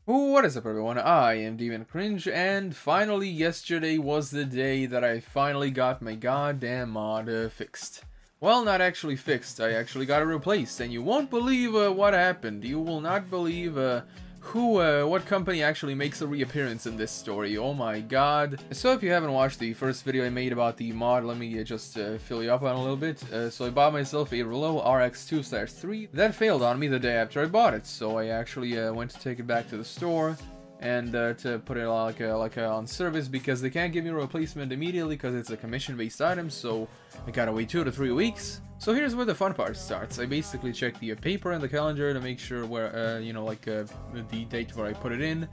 What is up, everyone? I am DeviantCringe, and finally yesterday was the day that I finally got my goddamn mod fixed. Well, not actually fixed, I actually got it replaced, and you won't believe what happened. You will not believe what company actually makes a reappearance in this story. Oh my god. So if you haven't watched the first video I made about the mod, let me just fill you up on a little bit. So I bought myself a Rouleau RX2/3 that failed on me the day after I bought it. So I actually went to take it back to the store and to put it on service, because they can't give me a replacement immediately because it's a commission-based item, so I gotta wait 2 to 3 weeks. So here's where the fun part starts. I basically check the paper and the calendar to make sure where, the date where I put it in,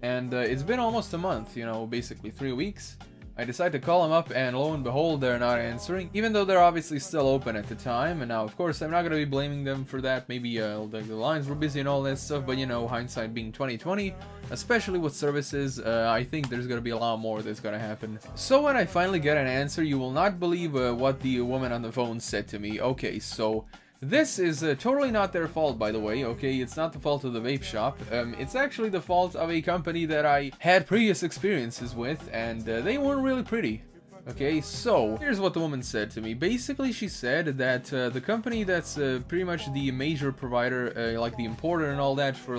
and it's been almost a month, basically 3 weeks. I decide to call them up, and lo and behold, they're not answering, even though they're obviously still open at the time. And now, of course, I'm not going to be blaming them for that. Maybe the lines were busy and all that stuff, but hindsight being 2020, especially with services, I think there's going to be a lot more that's going to happen. So when I finally get an answer, you will not believe what the woman on the phone said to me. Okay, so this is totally not their fault, by the way, okay? It's not the fault of the vape shop. It's actually the fault of a company that I had previous experiences with, and they weren't really pretty. Okay, so here's what the woman said to me. Basically, she said that the company that's pretty much the major provider, like the importer and all that for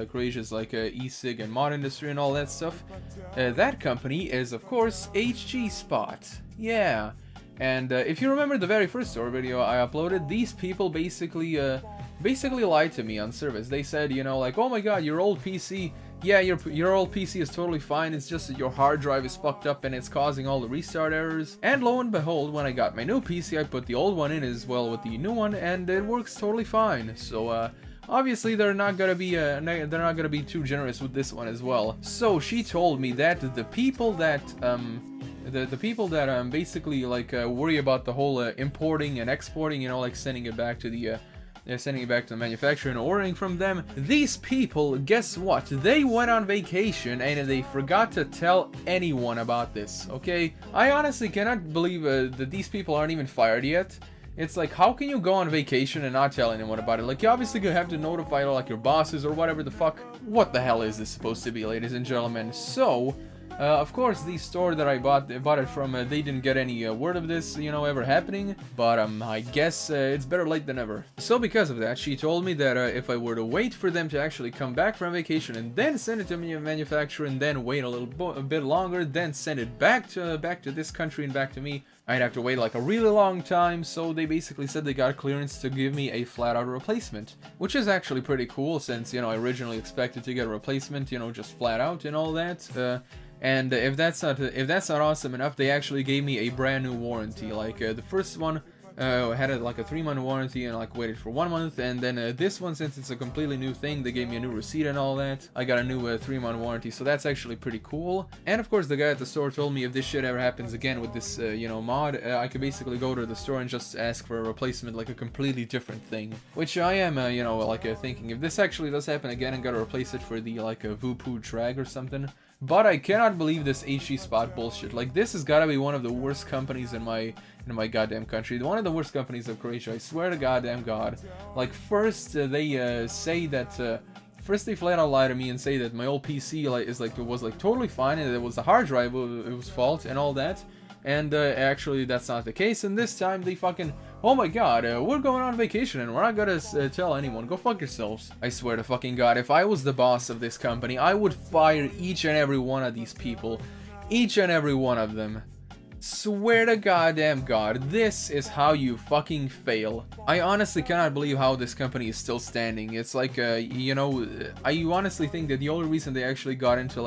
Croatia's e-cig and mod industry and all that stuff, that company is, of course, HG Spot. Yeah. And if you remember the very first store video I uploaded, these people basically lied to me on service. They said, oh my god, your old PC, yeah, your old PC is totally fine, it's just that your hard drive is fucked up and it's causing all the restart errors. And lo and behold, when I got my new PC, I put the old one in as well with the new one, and it works totally fine. So obviously they're not gonna be too generous with this one as well. So she told me that the people that basically worry about the whole importing and exporting, sending it back to the manufacturer and ordering from them, these people, guess what? They went on vacation and they forgot to tell anyone about this, okay? I honestly cannot believe that these people aren't even fired yet. It's like, how can you go on vacation and not tell anyone about it? Like, you obviously gonna have to notify your bosses or whatever the fuck. What the hell is this supposed to be, ladies and gentlemen? So of course, the store that I bought it from, they didn't get any word of this, ever happening. But I guess it's better late than never. So because of that, she told me that if I were to wait for them to actually come back from vacation and then send it to the manufacturer and then wait a bit longer, then send it back to this country and back to me, I'd have to wait a really long time. So they basically said they got clearance to give me a flat-out replacement, which is actually pretty cool, since I originally expected to get a replacement, just flat out and all that. And if that's not awesome enough, they actually gave me a brand new warranty. The first one had a 3-month warranty and waited for 1 month, and then this one, since it's a completely new thing, they gave me a new receipt and all that. I got a new 3-month warranty, so that's actually pretty cool. And of course, the guy at the store told me if this shit ever happens again with this mod, I could basically go to the store and just ask for a replacement, a completely different thing. Which I am thinking, if this actually does happen again and gotta replace it for the Voopoo drag or something. But I cannot believe this HG Spot bullshit. This has gotta be one of the worst companies in my goddamn country. One of the worst companies of Croatia, I swear to goddamn god. First they say that first they flat out lie to me and say that my old PC was totally fine, and it was the hard drive it was fault and all that. And actually that's not the case, and this time they fucking, oh my god, we're going on vacation and we're not gonna tell anyone. Go fuck yourselves. I swear to fucking god, if I was the boss of this company, I would fire each and every one of these people. Each and every one of them. Swear to goddamn god, this is how you fucking fail. I honestly cannot believe how this company is still standing. It's I honestly think that the only reason they actually got into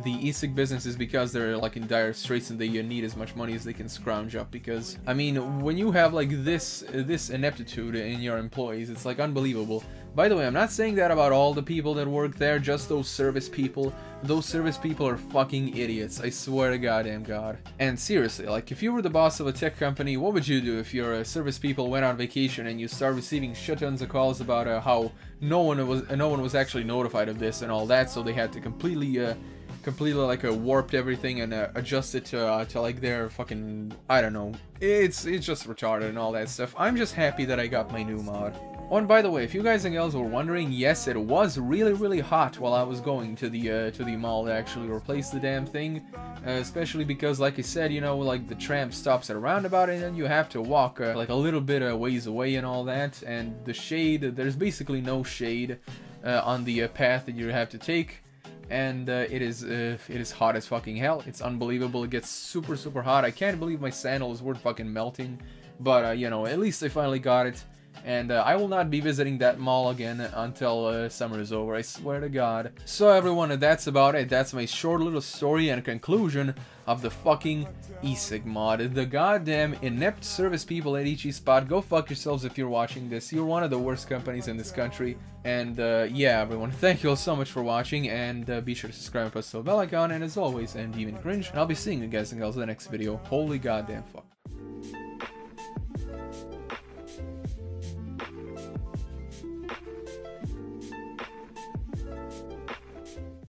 the e-cig business is because they're in dire straits and they need as much money as they can scrounge up. Because I mean, when you have this ineptitude in your employees, it's unbelievable. By the way, I'm not saying that about all the people that work there, just those service people. Those service people are fucking idiots, I swear to goddamn god. And seriously, if you were the boss of a tech company, what would you do if your service people went on vacation and you start receiving shit tons of calls about how no one was actually notified of this and all that, so they had to completely warped everything and adjust it to their fucking, I don't know. It's just retarded and all that stuff. I'm just happy that I got my new mod. Oh, and by the way, if you guys and gals were wondering, yes, it was really hot while I was going to the mall to actually replace the damn thing. Especially because, like I said, you know, like the tram stops at a roundabout and then you have to walk like a little bit of ways away and all that. And the shade, there's basically no shade on the path that you have to take. And it is hot as fucking hell. It's unbelievable. It gets super hot. I can't believe my sandals were fucking melting. But, you know, at least I finally got it. And I will not be visiting that mall again until summer is over, I swear to God. So everyone, that's about it. That's my short little story and conclusion of the fucking e-cig mod. The goddamn inept service people at each spot, go fuck yourselves if you're watching this. You're one of the worst companies in this country. And yeah, everyone, thank you all so much for watching, and be sure to subscribe and press the bell icon, and as always, I'm DeviantCringe, and I'll be seeing you guys and girls in the next video. Holy goddamn fuck.